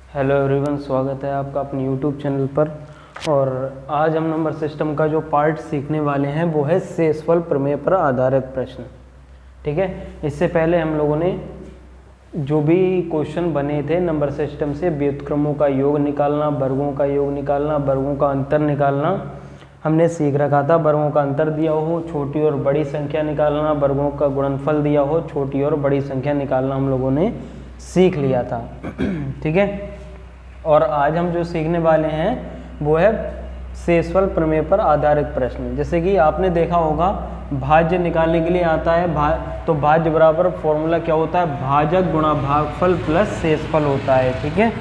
Hello everyone, स्वागत है आपका अपने यूट्यूब चैनल पर। और आज हम नंबर सिस्टम का जो पार्ट सीखने वाले हैं वो है शेषफल प्रमेय पर आधारित प्रश्न। ठीक है, इससे पहले हम लोगों ने जो भी क्वेश्चन बने थे नंबर सिस्टम से, व्युत्क्रमों का योग निकालना, वर्गों का योग निकालना, वर्गों का अंतर निकालना हमने सीख रखा था। वर्गों का अंतर दिया हो, छोटी और बड़ी संख्या निकालना, वर्गों का गुणनफल दिया हो, छोटी और बड़ी संख्या निकालना हम लोगों ने सीख लिया था। ठीक है, और आज हम जो सीखने वाले हैं वो है शेषफल प्रमेय पर आधारित प्रश्न। जैसे कि आपने देखा होगा भाज्य निकालने के लिए आता है तो भाज्य बराबर फॉर्मूला क्या होता है, भाजक गुणा भागफल प्लस शेषफल होता है। ठीक है,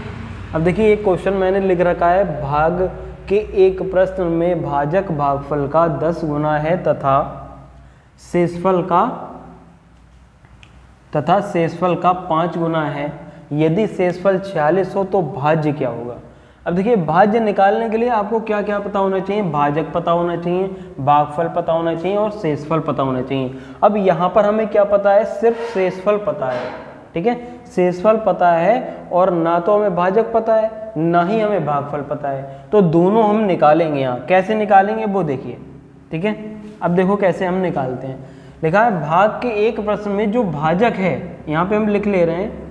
अब देखिए एक क्वेश्चन मैंने लिख रखा है, भाग के एक प्रश्न में भाजक भागफल का 10 गुना है तथा शेषफल का 5 गुना है। यदि शेषफल 46 हो तो भाज्य क्या होगा। अब देखिए भाज्य निकालने के लिए आपको क्या क्या पता होना चाहिए, भाजक पता होना चाहिए, भागफल पता होना चाहिए और शेषफल पता होना चाहिए। अब यहाँ पर हमें क्या पता है, सिर्फ शेषफल पता है। ठीक है, शेषफल पता है और ना तो हमें भाजक पता है ना ही हमें भागफल पता है, तो दोनों हम निकालेंगे। यहाँ कैसे निकालेंगे वो देखिए। ठीक है, अब देखो कैसे हम निकालते हैं। लिखा है भाग के एक प्रश्न में जो भाजक है, यहाँ पे हम लिख ले रहे हैं,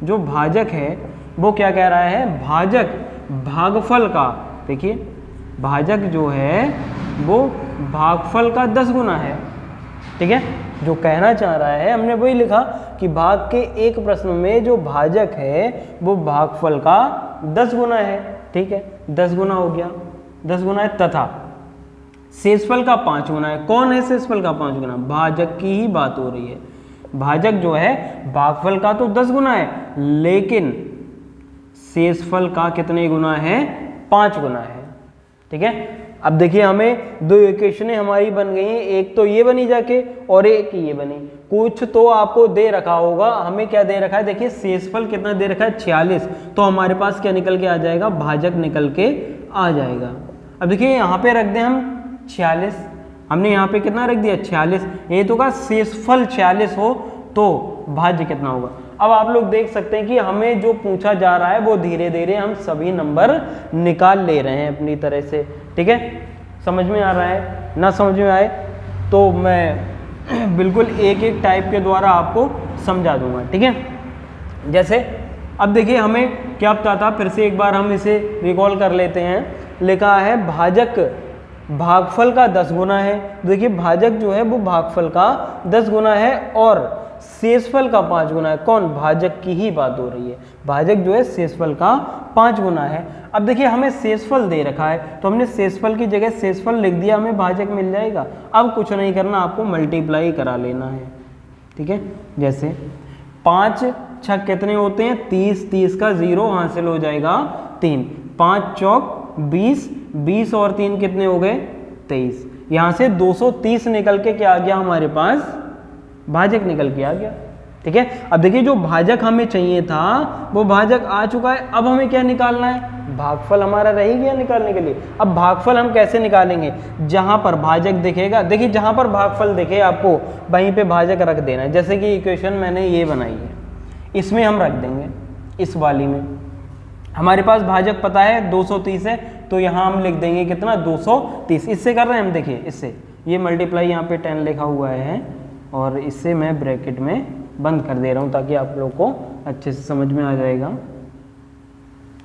जो भाजक है वो क्या कह रहा है, भाजक भागफल का, देखिए भाजक जो है वो भागफल का 10 गुना है। ठीक है, जो कहना चाह रहा है हमने वही लिखा कि भाग के एक प्रश्न में जो भाजक है वो भागफल का 10 गुना है। ठीक है, 10 गुना हो गया, 10 गुना है, तथा शेषफल का 5 गुना है। कौन है शेषफल का 5 गुना, भाजक की ही बात हो रही है। भाजक जो है भागफल का तो 10 गुना है, लेकिन शेषफल का कितने गुना है, 5 गुना है। ठीक है, अब देखिए हमें दो इक्वेशनें हमारी बन गई हैं, एक तो ये बनी जाके और एक ये बनी। कुछ तो आपको दे रखा होगा, हमें क्या दे रखा है, देखिए शेषफल कितना दे रखा है, 46, तो हमारे पास क्या निकल के आ जाएगा, भाजक निकल के आ जाएगा। अब देखिए यहाँ पे रख दें हम 46, हमने यहाँ पे कितना रख दिया 46, ये तो का शेषफल 46 हो तो भाज्य कितना होगा। अब आप लोग देख सकते हैं कि हमें जो पूछा जा रहा है वो धीरे धीरे हम सभी नंबर निकाल ले रहे हैं अपनी तरह से। ठीक है, समझ में आ रहा है, ना समझ में आए तो मैं बिल्कुल एक एक टाइप के द्वारा आपको समझा दूंगा। ठीक है, जैसे अब देखिए हमें क्या पता था, फिर से एक बार हम इसे रिकॉल कर लेते हैं। लिखा है भाजक भागफल का 10 गुना है। देखिए भाजक जो है वो भागफल का 10 गुना है और शेषफल का 5 गुना है। कौन, भाजक की ही बात हो रही है। भाजक जो है शेषफल का 5 गुना है। अब देखिए हमें शेषफल दे रखा है तो हमने शेषफल की जगह शेषफल लिख दिया, हमें भाजक मिल जाएगा। अब कुछ नहीं करना, आपको मल्टीप्लाई करा लेना है। ठीक है, जैसे 5 छक कितने होते हैं, 30, 30 का 0 हासिल हो जाएगा 3, 5 चौक 20, 20 और 3 कितने हो गए 23। यहाँ से 230 निकल के क्या आ गया, हमारे पास भाजक निकल के आ गया। ठीक है, अब देखिए जो भाजक हमें चाहिए था वो भाजक आ चुका है। अब हमें क्या निकालना है, भागफल हमारा रह ही गया निकालने के लिए। अब भागफल हम कैसे निकालेंगे, जहां पर भाजक दिखेगा, देखिए जहां पर भागफल दिखे आपको वहीं पे भाजक रख देना है। जैसे कि इक्वेशन मैंने ये बनाई है, इसमें हम रख देंगे, इस वाली में हमारे पास भाजक पता है 230 है, तो यहाँ हम लिख देंगे कितना 230। इससे कर रहे हैं हम, देखिए इससे ये मल्टीप्लाई यहाँ पे 10 लिखा हुआ है और इससे मैं ब्रैकेट में बंद कर दे रहा हूँ ताकि आप लोग को अच्छे से समझ में आ जाएगा।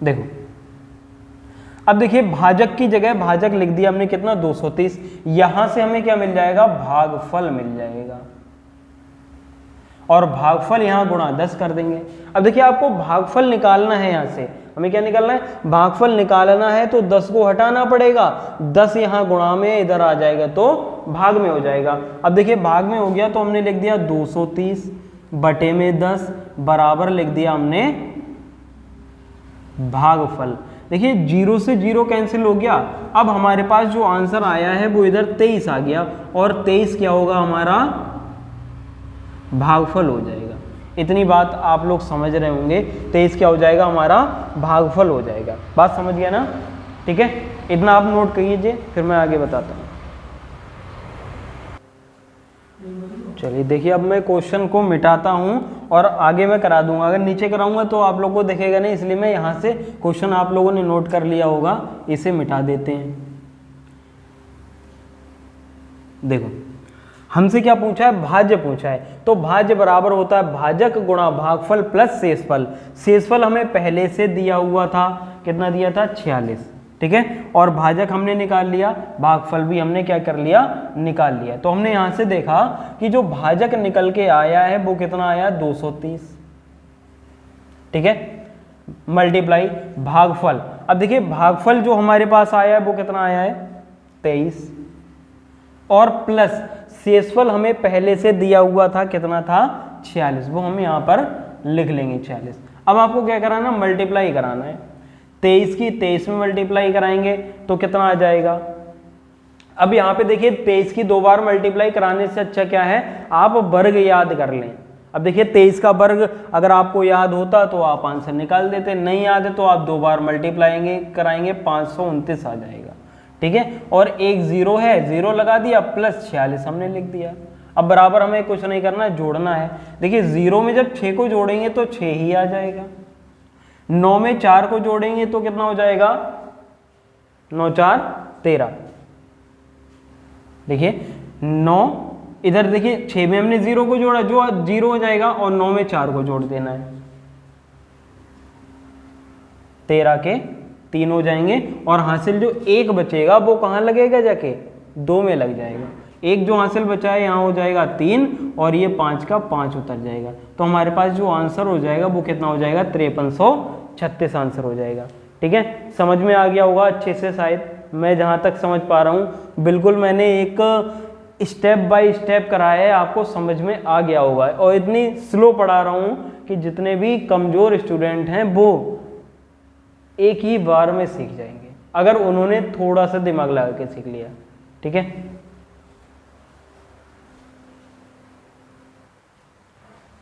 देखो अब देखिए भाजक की जगह भाजक लिख दिया हमने कितना 230, यहां से हमें क्या मिल जाएगा, भागफल मिल जाएगा और भागफल यहाँ गुणा 10 कर देंगे। अब देखिए आपको भागफल निकालना है, यहाँ से हमें क्या निकालना है, भागफल निकालना है तो 10 को हटाना पड़ेगा, 10 यहाँ गुणा में इधर आ जाएगा तो भाग में हो जाएगा। अब देखिए भाग में हो गया तो हमने लिख दिया 230 बटे में 10 बराबर लिख दिया हमने भागफल। देखिए 0 से 0 कैंसिल हो गया। अब हमारे पास जो आंसर आया है वो इधर 23 आ गया और 23 क्या होगा, हमारा भागफल हो जाएगा। इतनी बात आप लोग समझ रहे होंगे, 23 क्या हो जाएगा, हमारा भागफल हो जाएगा। बात समझ गया ना। ठीक है, इतना आप नोट कीजिए, फिर मैं आगे बताता हूँ। चलिए देखिए, अब मैं क्वेश्चन को मिटाता हूं और आगे मैं करा दूंगा। अगर नीचे कराऊंगा तो आप लोगों को दिखेगा नहीं, इसलिए मैं यहां से क्वेश्चन आप लोगों ने नोट कर लिया होगा, इसे मिटा देते हैं। देखो हमसे क्या पूछा है, भाज्य पूछा है, तो भाज्य बराबर होता है भाजक गुणा भागफल प्लस शेषफल। शेषफल हमें पहले से दिया हुआ था, कितना दिया था, 46, ठीक है, और भाजक हमने निकाल लिया, भागफल भी हमने क्या कर लिया, निकाल लिया। तो हमने यहां से देखा कि जो भाजक निकल के आया है वो कितना आया, 230, ठीक है, मल्टीप्लाई भागफल। अब देखिए भागफल जो हमारे पास आया है वो कितना आया है, 23, और प्लस शेषफल हमें पहले से दिया हुआ था, कितना था, 46, वो हम यहां पर लिख लेंगे 46। अब आपको क्या कराना, मल्टीप्लाई कराना है, 23 की 23 में मल्टीप्लाई कराएंगे तो कितना आ जाएगा। अब यहाँ पे देखिए 23 की 2 बार मल्टीप्लाई कराने से अच्छा क्या है, आप वर्ग याद कर लें। अब देखिए 23 का वर्ग अगर आपको याद होता तो आप आंसर निकाल देते, नहीं याद है तो आप 2 बार मल्टीप्लाई कराएंगे, 529 आ जाएगा, ठीक है। और एक जीरो है, जीरो लगा दिया, प्लस 46 हमने लिख दिया। अब बराबर हमें कुछ नहीं करना, जोड़ना है। देखिए जीरो में जब 6 को जोड़ेंगे तो 6 ही आ जाएगा, 9 में 4 को जोड़ेंगे तो कितना हो जाएगा, 9 4 13। देखिए 9, इधर देखिए 6 में हमने 0 को जोड़ा, जो 0 हो जाएगा, और 9 में 4 को जोड़ देना है, 13 के 3 हो जाएंगे, और हासिल जो 1 बचेगा वो कहाँ लगेगा, जाके 2 में लग जाएगा। एक जो हासिल बचा है यहाँ हो जाएगा 3, और ये 5 का 5 उतर जाएगा। तो हमारे पास जो आंसर हो जाएगा वो कितना हो जाएगा, 5336 आंसर हो जाएगा, ठीक है। समझ में आ गया होगा अच्छे से, शायद मैं जहाँ तक समझ पा रहा हूँ, बिल्कुल मैंने एक स्टेप बाय स्टेप कराया है, आपको समझ में आ गया होगा। और इतनी स्लो पढ़ा रहा हूँ कि जितने भी कमज़ोर स्टूडेंट हैं वो एक ही बार में सीख जाएंगे, अगर उन्होंने थोड़ा सा दिमाग लगा के सीख लिया, ठीक है।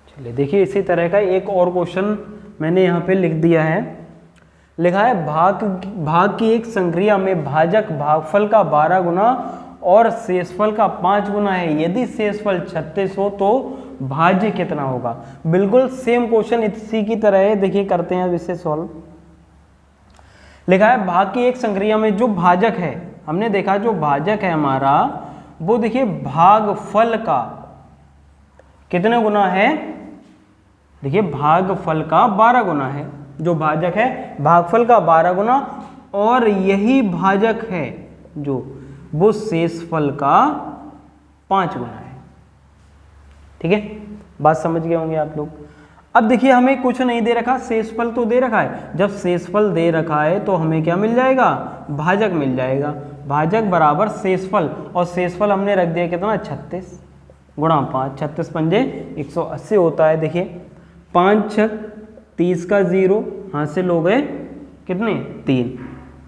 चलिए देखिए, इसी तरह का एक और क्वेश्चन मैंने यहाँ पे लिख दिया है। लिखा है भाग की एक संक्रिया में भाजक भागफल का 12 गुना और शेषफल का 5 गुना है। यदि शेषफल 36 हो तो भाज्य कितना होगा। बिल्कुल सेम क्वेश्चन इसी की तरह है, देखिए करते हैं अब इसे सॉल्व। लिखा है भाग की एक संक्रिया में जो भाजक है, हमने देखा जो भाजक है हमारा वो देखिए भागफल का कितने गुना है, देखिए भागफल का 12 गुना है। जो भाजक है भागफल का 12 गुना, और यही भाजक है जो वो शेषफल का 5 गुना है, ठीक है। बात समझ गए होंगे आप लोग। अब देखिए हमें कुछ नहीं दे रखा, शेषफल तो दे रखा है। जब शेषफल दे रखा है तो हमें क्या मिल जाएगा, भाजक मिल जाएगा। भाजक बराबर शेषफल, और शेषफल हमने रख दिया कितना, 36 गुणा 5, 36 पंजे 180 होता है। देखिए 5 6 30 का 0, हासिल हो गए कितने, 3,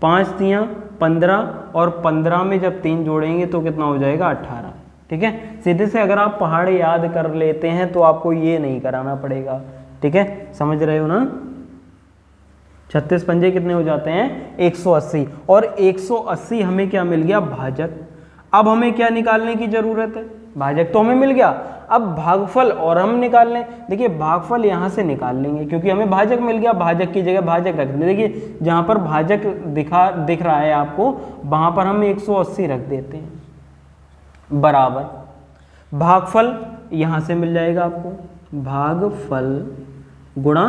5 3 15, और 15 में जब 3 जोड़ेंगे तो कितना हो जाएगा, 18, ठीक है। सीधे से अगर आप पहाड़ याद कर लेते हैं तो आपको ये नहीं कराना पड़ेगा, ठीक है, समझ रहे हो ना। 36 पंजे कितने हो जाते हैं, 180, और 180 हमें क्या मिल गया, भाजक। अब हमें क्या निकालने की जरूरत है, भाजक तो हमें मिल गया, अब भागफल और हम निकाल लें। देखिए भागफल यहाँ से निकाल लेंगे क्योंकि हमें भाजक मिल गया, भाजक की जगह भाजक रख देंगे। देखिए जहाँ पर भाजक दिख रहा है आपको, वहाँ पर हम 180 रख देते हैं, बराबर भागफल यहाँ से मिल जाएगा आपको, भागफल गुणा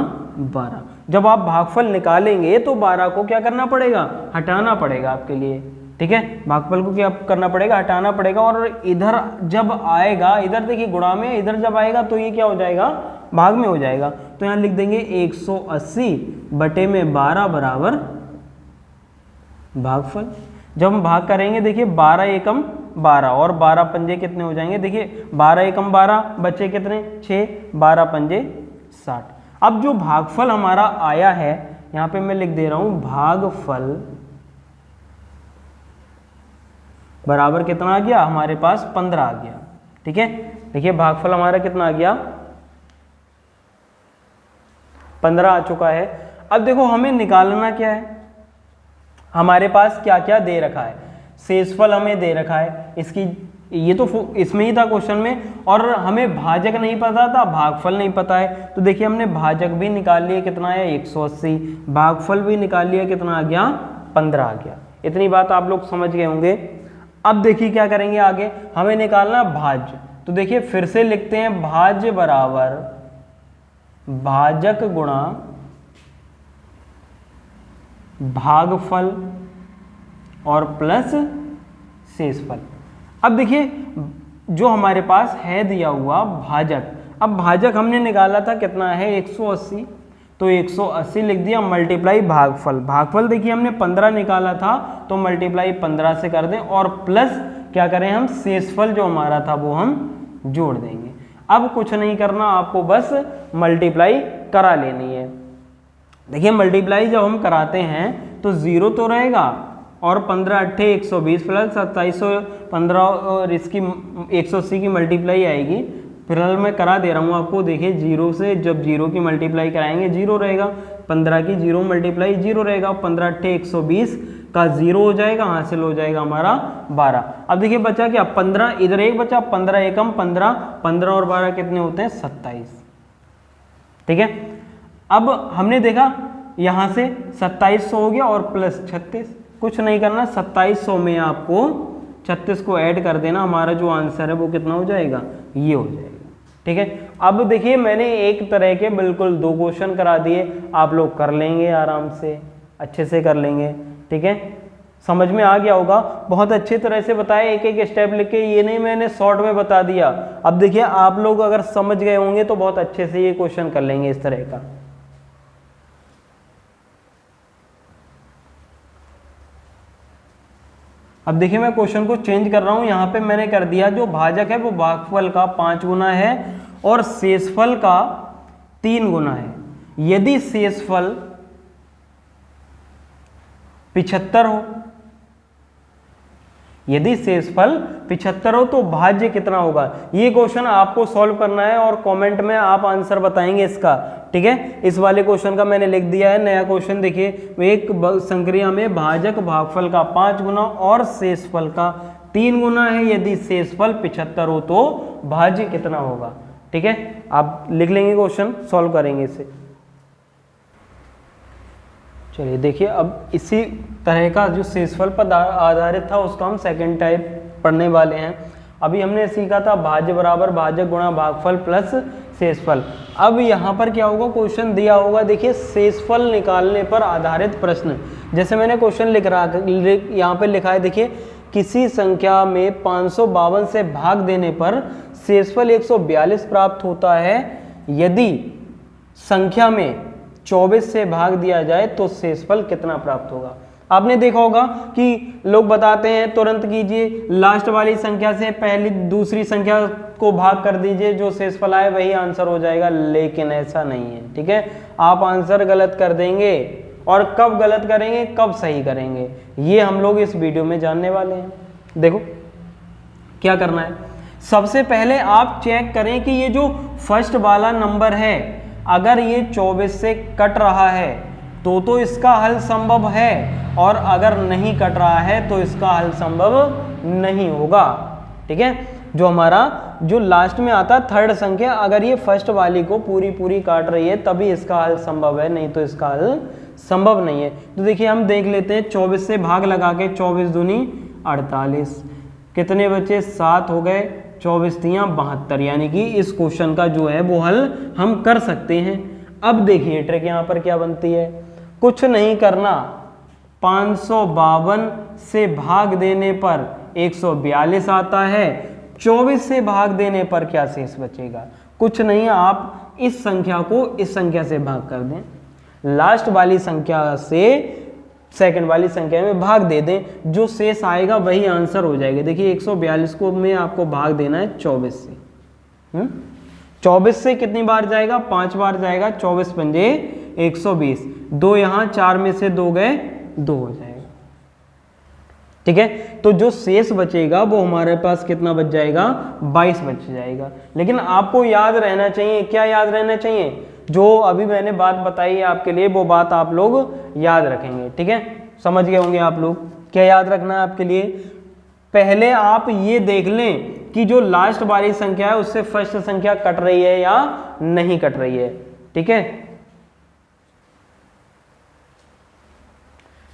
12। जब आप भागफल निकालेंगे तो 12 को क्या करना पड़ेगा, हटाना पड़ेगा आपके लिए, ठीक है। भागफल को क्या करना पड़ेगा, हटाना पड़ेगा। और इधर जब आएगा, इधर देखिए गुणा में, इधर जब आएगा तो ये क्या हो जाएगा, भाग में हो जाएगा। तो यहाँ लिख देंगे 180 बटे में 12 बराबर भागफल। जब हम भाग करेंगे देखिए 12 एकम 12, और 12 पंजे कितने हो जाएंगे, देखिए 12 एकम 12, बचे कितने 6, 12 पंजे 60। अब जो भागफल हमारा आया है, यहाँ पे मैं लिख दे रहा हूँ भागफल बराबर कितना आ गया, हमारे पास 15 आ गया, ठीक है। देखिए भागफल हमारा कितना आ गया, 15 आ चुका है। अब देखो हमें निकालना क्या है, हमारे पास क्या क्या दे रखा है। शेषफल हमें दे रखा है, इसकी ये तो इसमें ही था क्वेश्चन में, और हमें भाजक नहीं पता था, भागफल नहीं पता है। तो देखिए हमने भाजक भी निकाल लिया, कितना आया 180, भागफल भी निकाल लिया, कितना आ गया 15 आ गया। इतनी बात आप लोग समझ गए होंगे। अब देखिए क्या करेंगे आगे, हमें निकालना भाज्य। तो देखिए फिर से लिखते हैं, भाज्य बराबर भाजक गुणा भागफल और प्लस शेषफल। अब देखिए जो हमारे पास है दिया हुआ भाजक, अब भाजक हमने निकाला था कितना है 180, तो 180 लिख दिया मल्टीप्लाई भागफल। भागफल देखिए हमने 15 निकाला था, तो मल्टीप्लाई 15 से कर दें, और प्लस क्या करें हम, शेषफल जो हमारा था वो हम जोड़ देंगे। अब कुछ नहीं करना, आपको बस मल्टीप्लाई करा लेनी है। देखिए मल्टीप्लाई जब हम कराते हैं तो 0 तो रहेगा, और 15 अट्ठे 120 प्लस 2715 और इसकी 180 की मल्टीप्लाई आएगी। फिलहाल मैं करा दे रहा हूँ आपको। देखिए 0 से जब 0 की मल्टीप्लाई कराएंगे 0 रहेगा, 15 की 0 मल्टीप्लाई 0 रहेगा, 15 अट्ठे 120 का 0 हो जाएगा, हासिल हो जाएगा हमारा 12। अब देखिए बचा क्या 15, इधर एक बचा 15 एकम 15, 15 और 12 कितने होते हैं 27। ठीक है, अब हमने देखा यहाँ से 2700 हो गया और प्लस 36, कुछ नहीं करना, 2700 में आपको 36 को ऐड कर देना, हमारा जो आंसर है वो कितना हो जाएगा, ये हो जाएगा। ठीक है, अब देखिए मैंने एक तरह के बिल्कुल 2 क्वेश्चन करा दिए, आप लोग कर लेंगे आराम से, अच्छे से कर लेंगे। ठीक है, समझ में आ गया होगा, बहुत अच्छी तरह से बताया, एक एक स्टेप लिख के, ये नहीं मैंने शॉर्ट में बता दिया। अब देखिए आप लोग अगर समझ गए होंगे तो बहुत अच्छे से ये क्वेश्चन कर लेंगे इस तरह का। अब देखिए मैं क्वेश्चन को चेंज कर रहा हूं, यहां पे मैंने कर दिया जो भाजक है वो भागफल का 5 गुना है और शेषफल का 3 गुना है। यदि शेषफल 75 हो, यदि शेषफल 75 हो तो भाज्य कितना होगा। ये क्वेश्चन आपको सॉल्व करना है और कमेंट में आप आंसर बताएंगे इसका। ठीक है, इस वाले क्वेश्चन का मैंने लिख दिया है नया क्वेश्चन। देखिए एक संक्रिया में भाजक भागफल का 5 गुना और शेषफल का 3 गुना है। यदि शेषफल 75 हो तो भाज्य कितना होगा। ठीक है, आप लिख लेंगे, क्वेश्चन सॉल्व करेंगे इसे। चलिए देखिए, अब इसी तरह का जो शेषफल पर आधारित था उसका हम सेकंड टाइप पढ़ने वाले हैं। अभी हमने सीखा था भाज्य बराबर भाजक गुणा भागफल प्लस शेषफल। अब यहाँ पर क्या होगा, क्वेश्चन दिया होगा, देखिए शेषफल निकालने पर आधारित प्रश्न। जैसे मैंने क्वेश्चन लिख रहा यहाँ पे लिखा है, देखिए किसी संख्या में 552 से भाग देने पर शेषफल 142 प्राप्त होता है। यदि संख्या में 24 से भाग दिया जाए तो शेषफल कितना प्राप्त होगा। आपने देखा होगा कि लोग बताते हैं तुरंत कीजिए, लास्ट वाली संख्या से पहली दूसरी संख्या को भाग कर दीजिए, जो शेषफल आए वही आंसर हो जाएगा, लेकिन ऐसा नहीं है। ठीक है, आप आंसर गलत कर देंगे, और कब गलत करेंगे कब सही करेंगे ये हम लोग इस वीडियो में जानने वाले हैं। देखो क्या करना है, सबसे पहले आप चेक करें कि ये जो फर्स्ट वाला नंबर है अगर ये 24 से कट रहा है तो इसका हल संभव है, और अगर नहीं कट रहा है तो इसका हल संभव नहीं होगा। ठीक है, जो हमारा जो लास्ट में आता है थर्ड संख्या, अगर ये फर्स्ट वाली को पूरी काट रही है तभी इसका हल संभव है, नहीं तो इसका हल संभव नहीं है। तो देखिए हम देख लेते हैं, 24 से भाग लगा के 24 दूनी 48, कितने बचे 7 हो गए, 24 तियां 72, यानी कि इस क्वेश्चन का जो है वो हल हम कर सकते हैं। अब देखिए ट्रिक यहाँ पर क्या बनती है, कुछ नहीं करना, 552 से भाग देने पर 142 आता है, 24 से भाग देने पर क्या शेष बचेगा, कुछ नहीं, आप इस संख्या को इस संख्या से भाग कर दें, लास्ट वाली संख्या से सेकंड वाली संख्या में भाग दे दें, जो शेष आएगा वही आंसर हो जाएगा। देखिए 142 को में आपको भाग देना है 24 से। 24 से कितनी बार जाएगा, 5 बार जाएगा, 24 पंजे 120, 2 यहाँ 4 में से 2 गए 2 हो जाएगा। ठीक है, तो जो शेष बचेगा वो हमारे पास कितना बच जाएगा, 22 बच जाएगा। लेकिन आपको याद रहना चाहिए, क्या याद रहना चाहिए, जो अभी मैंने बात बताई है आपके लिए वो बात आप लोग याद रखेंगे। ठीक है, समझ गए होंगे आप लोग, क्या याद रखना है आपके लिए, पहले आप ये देख लें कि जो लास्ट वाली संख्या है उससे फर्स्ट संख्या कट रही है या नहीं कट रही है। ठीक है,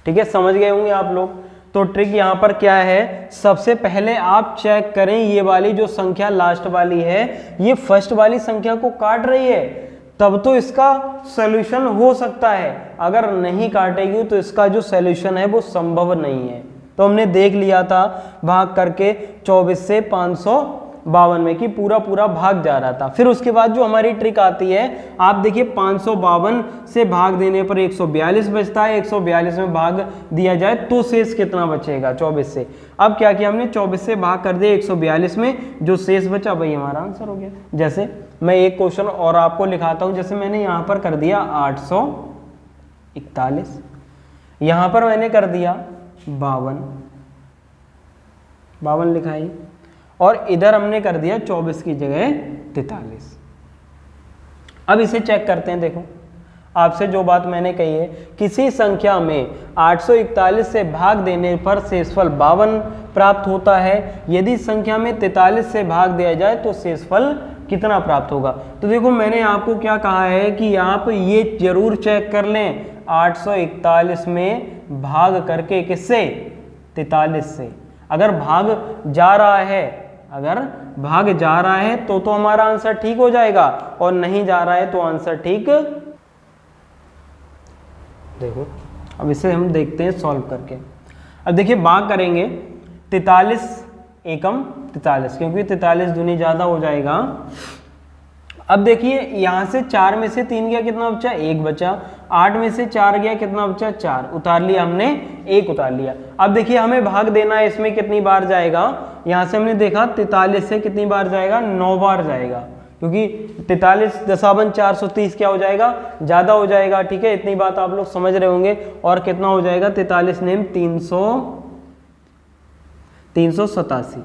ठीक है, समझ गए होंगे आप लोग। तो ट्रिक यहां पर क्या है, सबसे पहले आप चेक करें ये वाली जो संख्या लास्ट वाली है ये फर्स्ट वाली संख्या को काट रही है, तब तो इसका सॉल्यूशन हो सकता है। अगर नहीं काटेगी तो इसका जो सॉल्यूशन है वो संभव नहीं है। तो हमने देख लिया था भाग करके 24 से 552 में कि पूरा पूरा भाग जा रहा था। फिर उसके बाद जो हमारी ट्रिक आती है, आप देखिए 552 से भाग देने पर 142 बचता है, 142 में भाग दिया जाए तो शेष कितना बचेगा 24 से। अब क्या किया हमने, 24 से भाग कर दिया 142 में, जो शेष बचा वही हमारा आंसर हो गया। जैसे मैं एक क्वेश्चन और आपको लिखाता हूं, जैसे मैंने यहां पर कर दिया 841, यहां पर मैंने कर दिया 52 लिखाई, और इधर हमने कर दिया 24 की जगह 43। अब इसे चेक करते हैं। देखो आपसे जो बात मैंने कही है, किसी संख्या में 841 से भाग देने पर शेषफल 52 प्राप्त होता है, यदि संख्या में 43 से भाग दिया जाए तो शेषफल कितना प्राप्त होगा। तो देखो मैंने आपको क्या कहा है कि आप ये जरूर चेक कर लें 841 में भाग करके किससे, 43 से। अगर भाग जा रहा है, अगर भाग जा रहा है तो हमारा आंसर ठीक हो जाएगा, और नहीं जा रहा है तो आंसर ठीक। देखो अब इसे हम देखते हैं सॉल्व करके। अब देखिए भाग करेंगे 43 एकम 43, क्योंकि 43 दूनी ज्यादा हो जाएगा। अब देखिए यहां से 4 में से 3 गया, कितना बचा, 1 बचा। 8 में से 4 गया, कितना बचा, 4 उतार लिया हमने, 1 उतार लिया। अब देखिए हमें भाग देना है, इसमें कितनी बार जाएगा, यहां से हमने देखा 43 से कितनी बार जाएगा, 9 बार जाएगा, क्योंकि 43 दशावन 430 क्या हो जाएगा, ज्यादा हो जाएगा। ठीक है, इतनी बात आप लोग समझ रहे होंगे। और कितना हो जाएगा 43 नेम 387।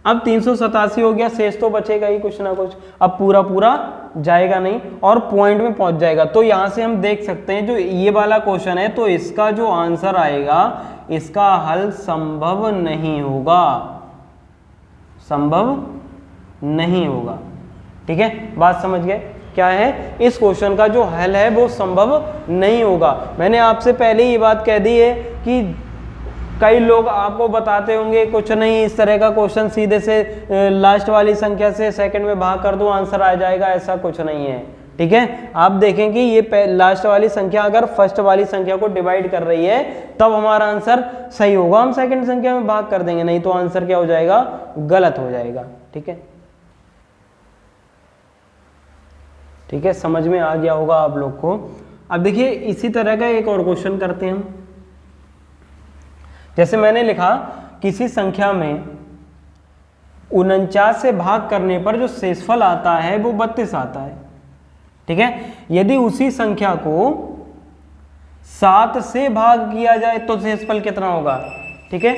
अब 387 हो गया, शेष तो बचेगा ही कुछ ना कुछ। अब पूरा पूरा जाएगा नहीं और पॉइंट में पहुंच जाएगा। तो यहां से हम देख सकते हैं जो ये वाला क्वेश्चन है, तो इसका जो आंसर आएगा, इसका हल संभव नहीं होगा, संभव नहीं होगा। ठीक है, बात समझ गए क्या है, इस क्वेश्चन का जो हल है वो संभव नहीं होगा। मैंने आपसे पहले ही ये बात कह दी है कि कई लोग आपको बताते होंगे कुछ नहीं, इस तरह का क्वेश्चन सीधे से लास्ट वाली संख्या से सेकंड में भाग कर दो आंसर आ जाएगा, ऐसा कुछ नहीं है। ठीक है, आप देखें कि ये लास्ट वाली संख्या अगर फर्स्ट वाली संख्या को डिवाइड कर रही है तब हमारा आंसर सही होगा, हम सेकंड संख्या में भाग कर देंगे, नहीं तो आंसर क्या हो जाएगा, गलत हो जाएगा। ठीक है, ठीक है, समझ में आ गया होगा आप लोग को। अब देखिए इसी तरह का एक और क्वेश्चन करते हैं हम। जैसे मैंने लिखा किसी संख्या में 49 से भाग करने पर जो शेषफल आता है वो 32 आता है। ठीक है, यदि उसी संख्या को 7 से भाग किया जाए तो शेषफल कितना होगा। ठीक है,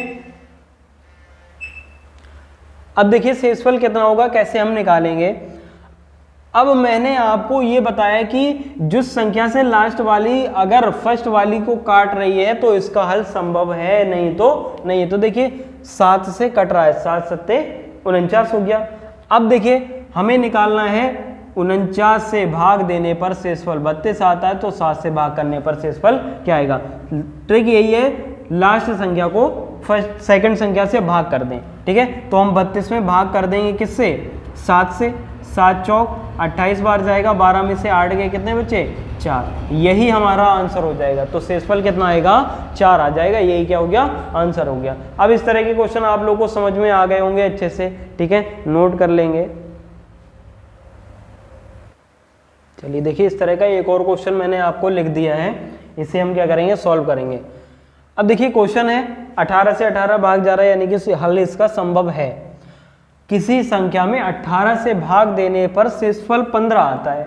अब देखिए शेषफल कितना होगा, कैसे हम निकालेंगे। अब मैंने आपको ये बताया कि जिस संख्या से लास्ट वाली अगर फर्स्ट वाली को काट रही है तो इसका हल संभव है, नहीं तो नहीं है। तो देखिए 7 से कट रहा है, 7 सत्ते 49 हो गया। अब देखिए हमें निकालना है 49 से भाग देने पर शेषफल 32 आता है, तो 7 से भाग करने पर शेषफल क्या आएगा। ट्रिक यही है, लास्ट संख्या को फर्स्ट सेकंड संख्या से भाग कर दें। ठीक है, तो हम 32 में भाग कर देंगे किससे, 7 से। 7 चौक 28 बार जाएगा, 12 में से 8 गए, कितने बचे, 4। यही हमारा आंसर हो जाएगा। तो शेषफल कितना आएगा, 4 आ जाएगा। यही क्या हो गया, आंसर हो गया। अब इस तरह के क्वेश्चन आप लोगों को समझ में आ गए होंगे अच्छे से। ठीक है, नोट कर लेंगे। चलिए देखिए इस तरह का एक और क्वेश्चन मैंने आपको लिख दिया है, इसे हम क्या करेंगे, सॉल्व करेंगे। अब देखिए क्वेश्चन है 18 से 18 भाग जा रहा है, यानी कि हल इसका संभव है। किसी संख्या में 18 से भाग देने पर शेषफल 15 आता है।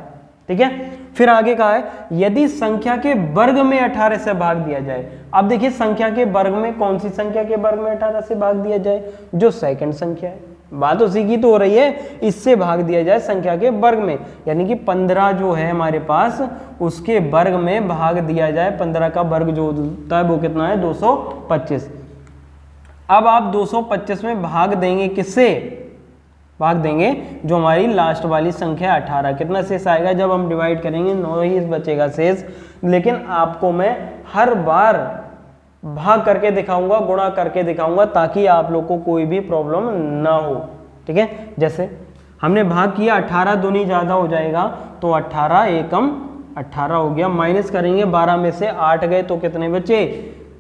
ठीक है, फिर आगे कहा है यदि संख्या के वर्ग में 18 से भाग दिया जाए। अब देखिए संख्या के वर्ग में, कौन सी संख्या के वर्ग में 18 से भाग दिया जाए, जो सेकंड संख्या है। बात उसी की तो हो रही है, इससे भाग दिया जाए संख्या के वर्ग में, यानी कि 15 जो है हमारे पास उसके वर्ग में भाग दिया जाए। 15 का वर्ग जो होता है वो कितना है, 225। अब आप 225 में भाग देंगे, किससे भाग देंगे? जो हमारी लास्ट वाली संख्या 18, कितना शेष आएगा जब हम डिवाइड करेंगे? 9 ही बचेगा शेष। लेकिन आपको मैं हर बार भाग करके दिखाऊंगा, गुणा करके दिखाऊंगा, ताकि आप लोग को कोई भी प्रॉब्लम ना हो। ठीक है, जैसे हमने भाग किया, 18 दूनी ज़्यादा हो जाएगा, तो 18 एकम 18 हो गया। माइनस करेंगे, 12 में से 8 गए तो कितने बचे?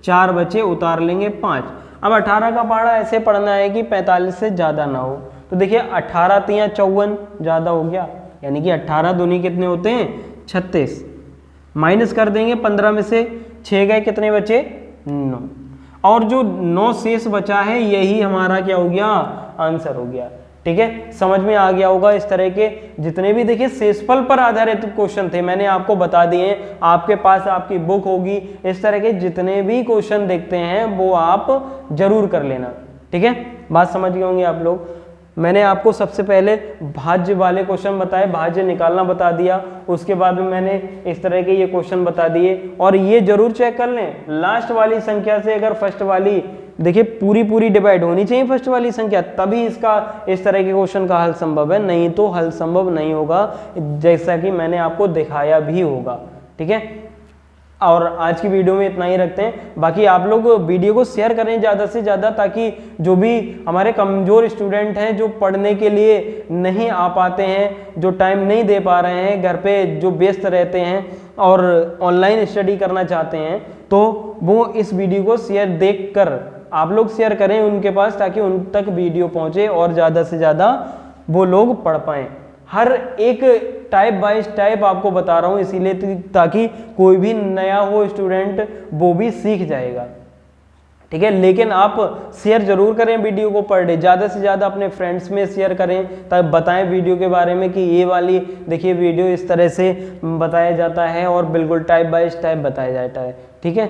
4 बचे, उतार लेंगे 5। अब 18 का पहाड़ा ऐसे पढ़ना है कि 45 से ज़्यादा ना हो। तो देखिए 18 तियाँ 54, ज़्यादा हो गया, यानी कि 18 दूनी कितने होते हैं? 36। माइनस कर देंगे, 15 में से 6 गए, कितने बचे? 9। और जो 9 शेष बचा है, यही हमारा क्या हो गया? आंसर हो गया। ठीक है, समझ में आ गया होगा। इस तरह के जितने भी देखिए शेषफल पर आधारित क्वेश्चन थे, मैंने आपको बता दिए। आपके पास आपकी बुक होगी, इस तरह के जितने भी क्वेश्चन देखते हैं वो आप जरूर कर लेना। ठीक है, बात समझ गए होंगे आप लोग। मैंने आपको सबसे पहले भाज्य वाले क्वेश्चन बताए, भाज्य निकालना बता दिया। उसके बाद में मैंने इस तरह के ये क्वेश्चन बता दिए। और ये जरूर चेक कर लें, लास्ट वाली संख्या से अगर फर्स्ट वाली देखिए पूरी डिवाइड होनी चाहिए फर्स्ट वाली संख्या, तभी इसका इस तरह के क्वेश्चन का हल संभव है, नहीं तो हल संभव नहीं होगा, जैसा कि मैंने आपको दिखाया भी होगा। ठीक है, और आज की वीडियो में इतना ही रखते हैं। बाकी आप लोग वीडियो को शेयर करें ज़्यादा से ज़्यादा, ताकि जो भी हमारे कमज़ोर स्टूडेंट हैं, जो पढ़ने के लिए नहीं आ पाते हैं, जो टाइम नहीं दे पा रहे हैं, घर पे जो व्यस्त रहते हैं और ऑनलाइन स्टडी करना चाहते हैं, तो वो इस वीडियो को शेयर देखकर आप लोग शेयर करें उनके पास, ताकि उन तक वीडियो पहुँचे और ज़्यादा से ज़्यादा वो लोग पढ़ पाएँ। हर एक टाइप बाय टाइप आपको बता रहा हूँ, इसीलिए ताकि कोई भी नया हो स्टूडेंट वो भी सीख जाएगा। ठीक है, लेकिन आप शेयर जरूर करें वीडियो को पर डे, ज़्यादा से ज़्यादा अपने फ्रेंड्स में शेयर करें, तब बताएं वीडियो के बारे में कि ये वाली देखिए वीडियो इस तरह से बताया जाता है और बिल्कुल टाइप बाय टाइप बताया जाता है। ठीक है।